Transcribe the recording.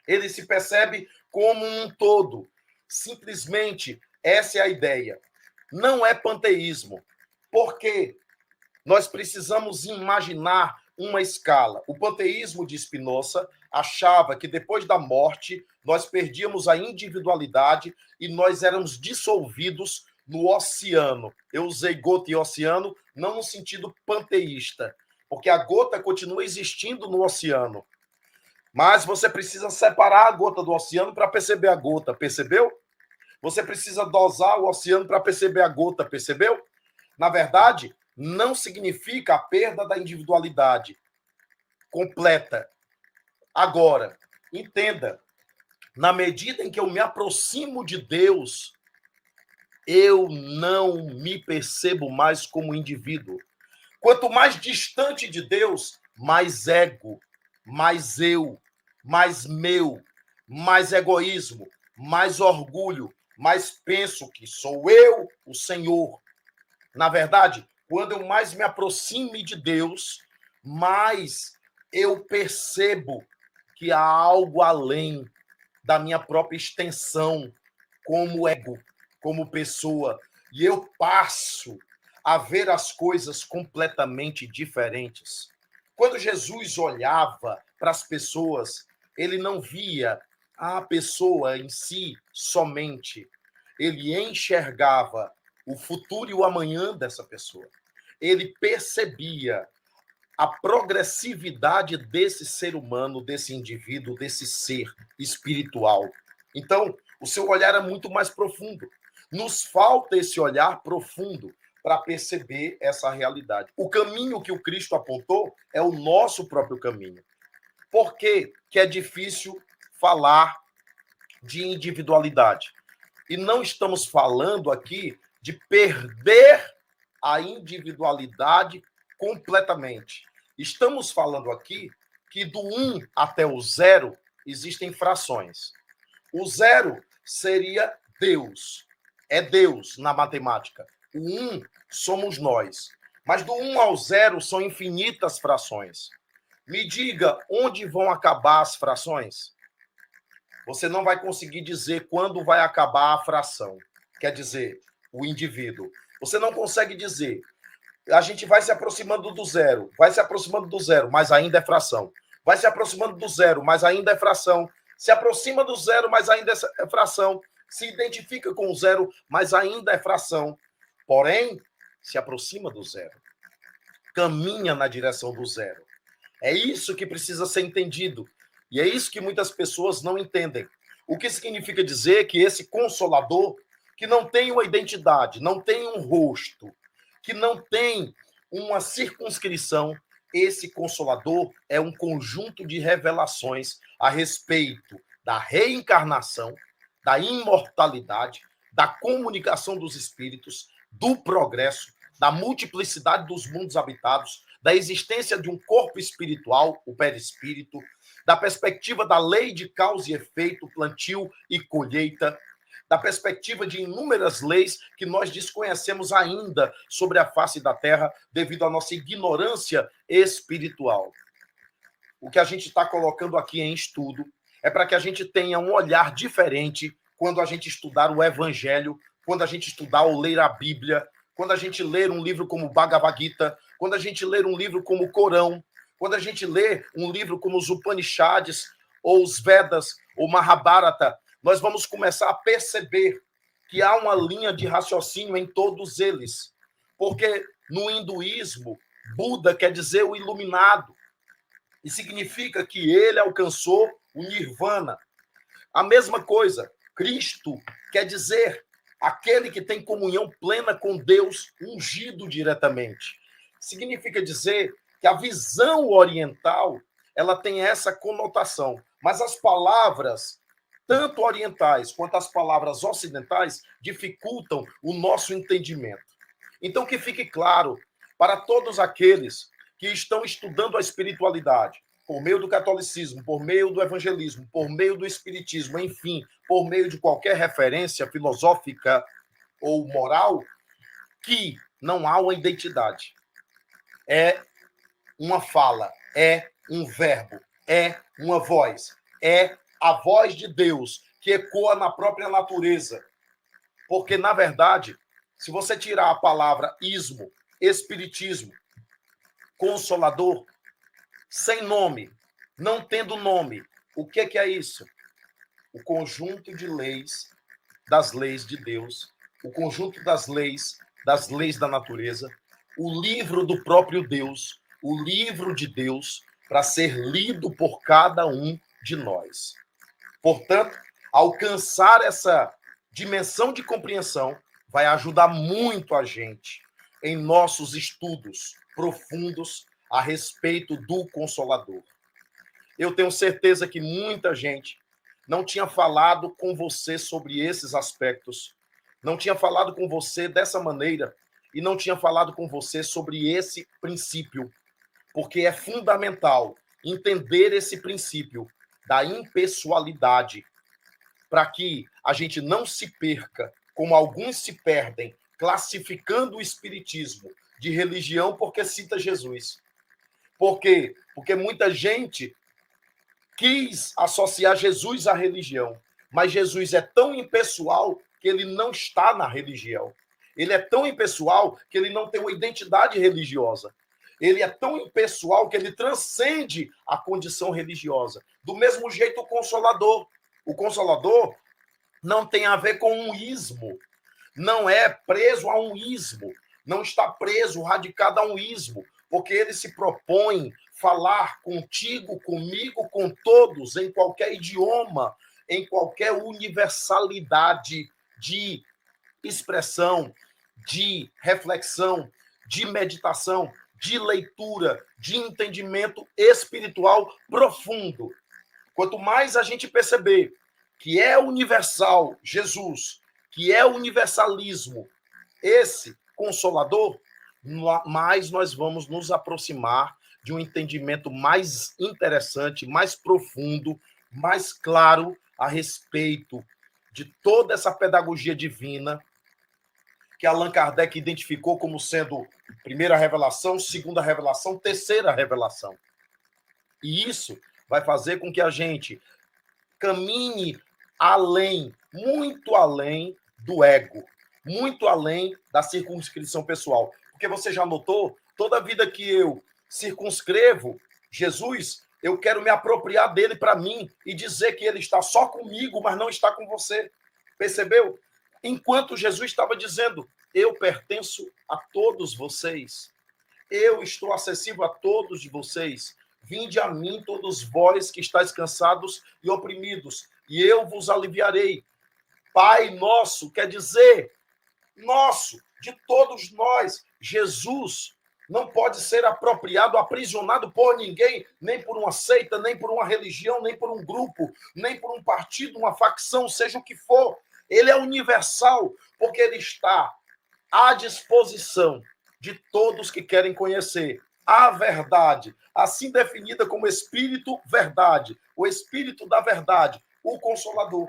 Ele se percebe como um todo. Simplesmente, essa é a ideia. Não é panteísmo. Por quê? Nós precisamos imaginar uma escala. O panteísmo de Spinoza achava que depois da morte nós perdíamos a individualidade e nós éramos dissolvidos no oceano. Eu usei gota e oceano não no sentido panteísta, porque a gota continua existindo no oceano. Mas você precisa separar a gota do oceano para perceber a gota, percebeu? Você precisa dosar o oceano para perceber a gota, percebeu? Na verdade, não significa a perda da individualidade completa. Agora, entenda, na medida em que eu me aproximo de Deus, eu não me percebo mais como indivíduo. Quanto mais distante de Deus, mais ego, mais eu, mais meu, mais egoísmo, mais orgulho, mais penso que sou eu, o Senhor. Na verdade, quando eu mais me aproxime de Deus, mais eu percebo que há algo além da minha própria extensão como ego, como pessoa, e eu passo a ver as coisas completamente diferentes. Quando Jesus olhava para as pessoas, ele não via a pessoa em si somente, ele enxergava o futuro e o amanhã dessa pessoa. Ele percebia a progressividade desse ser humano, desse indivíduo, desse ser espiritual. Então, o seu olhar é muito mais profundo. Nos falta esse olhar profundo para perceber essa realidade. O caminho que o Cristo apontou é o nosso próprio caminho. Por que é difícil falar de individualidade? E não estamos falando aqui de perder a individualidade completamente. Estamos falando aqui que do 1 até o 0 existem frações. O 0 seria Deus. É Deus na matemática. O 1 somos nós. Mas do 1 ao 0 são infinitas frações. Me diga onde vão acabar as frações? Você não vai conseguir dizer quando vai acabar a fração. Quer dizer, o indivíduo. Você não consegue dizer. A gente vai se aproximando do 0, vai se aproximando do 0, mas ainda é fração. Vai se aproximando do 0, mas ainda é fração. Se aproxima do 0, mas ainda é fração. Se identifica com o 0, mas ainda é fração. Porém, se aproxima do 0. Caminha na direção do 0. É isso que precisa ser entendido. E é isso que muitas pessoas não entendem. O que significa dizer que esse consolador, que não tem uma identidade, não tem um rosto, que não tem uma circunscrição, esse consolador é um conjunto de revelações a respeito da reencarnação, da imortalidade, da comunicação dos espíritos, do progresso, da multiplicidade dos mundos habitados, da existência de um corpo espiritual, o perispírito, da perspectiva da lei de causa e efeito, plantio e colheita, da perspectiva de inúmeras leis que nós desconhecemos ainda sobre a face da Terra devido à nossa ignorância espiritual. O que a gente está colocando aqui em estudo é para que a gente tenha um olhar diferente quando a gente estudar o Evangelho, quando a gente estudar ou ler a Bíblia, quando a gente ler um livro como Bhagavad Gita, quando a gente ler um livro como o Corão, quando a gente lê um livro como os Upanishads, ou os Vedas, ou Mahabharata, nós vamos começar a perceber que há uma linha de raciocínio em todos eles. Porque no hinduísmo, Buda quer dizer o iluminado, e significa que ele alcançou o nirvana. A mesma coisa, Cristo quer dizer aquele que tem comunhão plena com Deus, ungido diretamente. Significa dizer que a visão oriental, ela tem essa conotação, mas as palavras, tanto orientais quanto as palavras ocidentais, dificultam o nosso entendimento. Então, que fique claro para todos aqueles que estão estudando a espiritualidade, por meio do catolicismo, por meio do evangelismo, por meio do espiritismo, enfim, por meio de qualquer referência filosófica ou moral, que não há uma identidade. É uma fala, é um verbo, é uma voz, é a voz de Deus que ecoa na própria natureza. Porque, na verdade, se você tirar a palavra ismo, espiritismo, consolador, sem nome, não tendo nome, o que é isso? O conjunto de leis, das leis de Deus, o conjunto das leis da natureza, o livro do próprio Deus, o livro de Deus, para ser lido por cada um de nós. Portanto, alcançar essa dimensão de compreensão vai ajudar muito a gente em nossos estudos profundos a respeito do Consolador. Eu tenho certeza que muita gente não tinha falado com você sobre esses aspectos, não tinha falado com você dessa maneira e não tinha falado com você sobre esse princípio, porque é fundamental entender esse princípio da impessoalidade para que a gente não se perca, como alguns se perdem, classificando o espiritismo de religião porque cita Jesus. Por quê? Porque muita gente quis associar Jesus à religião, mas Jesus é tão impessoal que ele não está na religião. Ele é tão impessoal que ele não tem uma identidade religiosa. Ele é tão impessoal que ele transcende a condição religiosa. Do mesmo jeito, o Consolador. O Consolador não tem a ver com um ismo, não é preso a um ismo, não está preso, radicado a um ismo, porque ele se propõe falar contigo, comigo, com todos, em qualquer idioma, em qualquer universalidade de expressão, de reflexão, de meditação, de leitura, de entendimento espiritual profundo. Quanto mais a gente perceber que é universal Jesus, que é universalismo, esse Consolador, mais nós vamos nos aproximar de um entendimento mais interessante, mais profundo, mais claro a respeito de toda essa pedagogia divina que Allan Kardec identificou como sendo primeira revelação, segunda revelação, terceira revelação. E isso vai fazer com que a gente caminhe além, muito além do ego, muito além da circunscrição pessoal. Porque você já notou, toda vida que eu circunscrevo Jesus, eu quero me apropriar dele para mim e dizer que ele está só comigo, mas não está com você. Percebeu? Enquanto Jesus estava dizendo, eu pertenço a todos vocês, eu estou acessível a todos de vocês, vinde a mim todos vós que estáis cansados e oprimidos, e eu vos aliviarei. Pai nosso, quer dizer, nosso, de todos nós. Jesus não pode ser apropriado, aprisionado por ninguém, nem por uma seita, nem por uma religião, nem por um grupo, nem por um partido, uma facção, seja o que for. Ele é universal, porque ele está à disposição de todos que querem conhecer a verdade, assim definida como Espírito Verdade, o Espírito da Verdade, o Consolador.